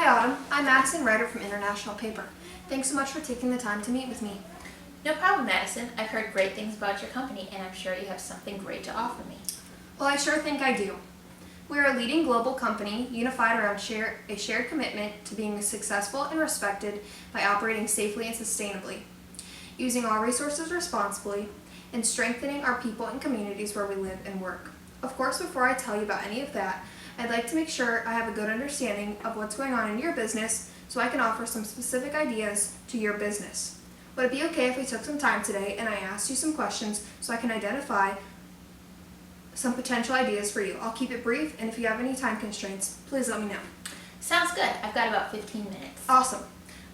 Hi Autumn, I'm Madison, Reiter from International Paper. Thanks so much for taking the time to meet with me. No problem, Madison. I've heard great things about your company, and I'm sure you have something great to offer me. Well, I sure think I do. We are a leading global company unified around a shared commitment to being successful and respected by operating safely and sustainably, using our resources responsibly, and strengthening our people and communities where we live and work. Of course, before I tell you about any of that, I'd like to make sure I have a good understanding of what's going on in your business so I can offer some specific ideas to your business. Would it be okay if we took some time today and I asked you some questions so I can identify some potential ideas for you? I'll keep it brief, and if you have any time constraints, please let me know. Sounds good. I've got about 15 minutes. Awesome.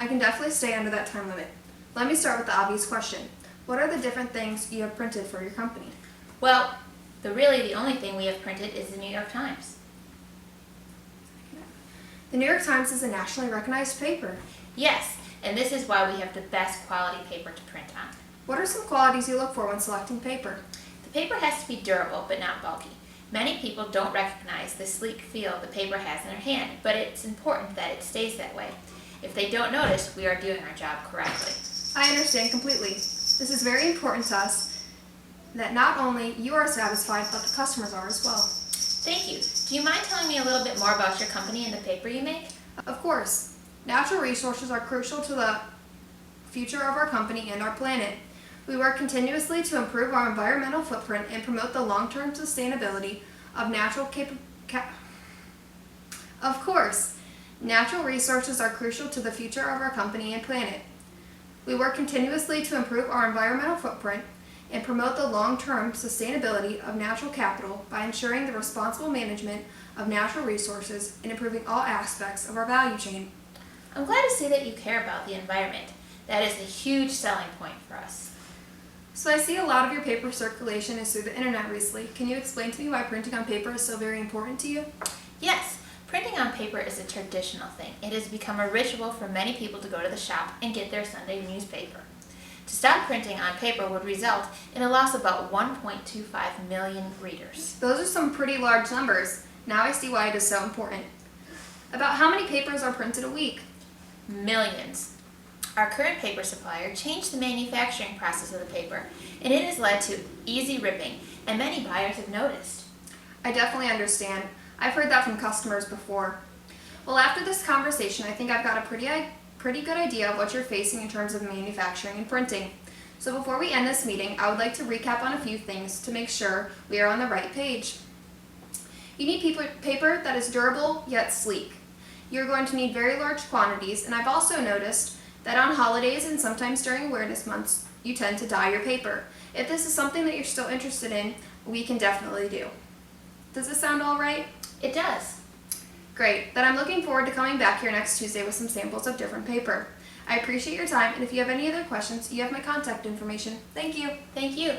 I can definitely stay under that time limit. Let me start with the obvious question. What are the different things you have printed for your company? Well, the only thing we have printed is the New York Times. The New York Times is a nationally recognized paper. Yes, and this is why we have the best quality paper to print on. What are some qualities you look for when selecting paper? The paper has to be durable but not bulky. Many people don't recognize the sleek feel the paper has in their hand, but it's important that it stays that way. If they don't notice, we are doing our job correctly. I understand completely. This is very important to us that not only you are satisfied, but the customers are as well. Thank you. Do you mind telling me a little bit more about your company and the paper you make? Of course. Natural resources are crucial to the future of our company and our planet. We work continuously to improve our environmental footprint and promote the long-term sustainability of Of course, natural resources are crucial to the future of our company and planet. We work continuously to improve our environmental footprint and promote the long-term sustainability of natural capital by ensuring the responsible management of natural resources and improving all aspects of our value chain. I'm glad to see that you care about the environment. That is a huge selling point for us. So I see a lot of your paper circulation is through the internet recently. Can you explain to me why printing on paper is so very important to you? Yes, printing on paper is a traditional thing. It has become a ritual for many people to go to the shop and get their Sunday newspaper. To stop printing on paper would result in a loss of about 1.25 million readers. Those are some pretty large numbers. Now I see why it is so important. About how many papers are printed a week? Millions. Our current paper supplier changed the manufacturing process of the paper, and it has led to easy ripping, and many buyers have noticed. I definitely understand. I've heard that from customers before. Well, after this conversation, I think I've got a pretty good idea of what you're facing in terms of manufacturing and printing. So before we end this meeting, I would like to recap on a few things to make sure we are on the right page. You need paper that is durable yet sleek. You're going to need very large quantities, and I've also noticed that on holidays and sometimes during awareness months, you tend to dye your paper. If this is something that you're still interested in, we can definitely do. Does this sound all right? It does. Great. Then I'm looking forward to coming back here next Tuesday with some samples of different paper. I appreciate your time, and if you have any other questions, you have my contact information. Thank you. Thank you.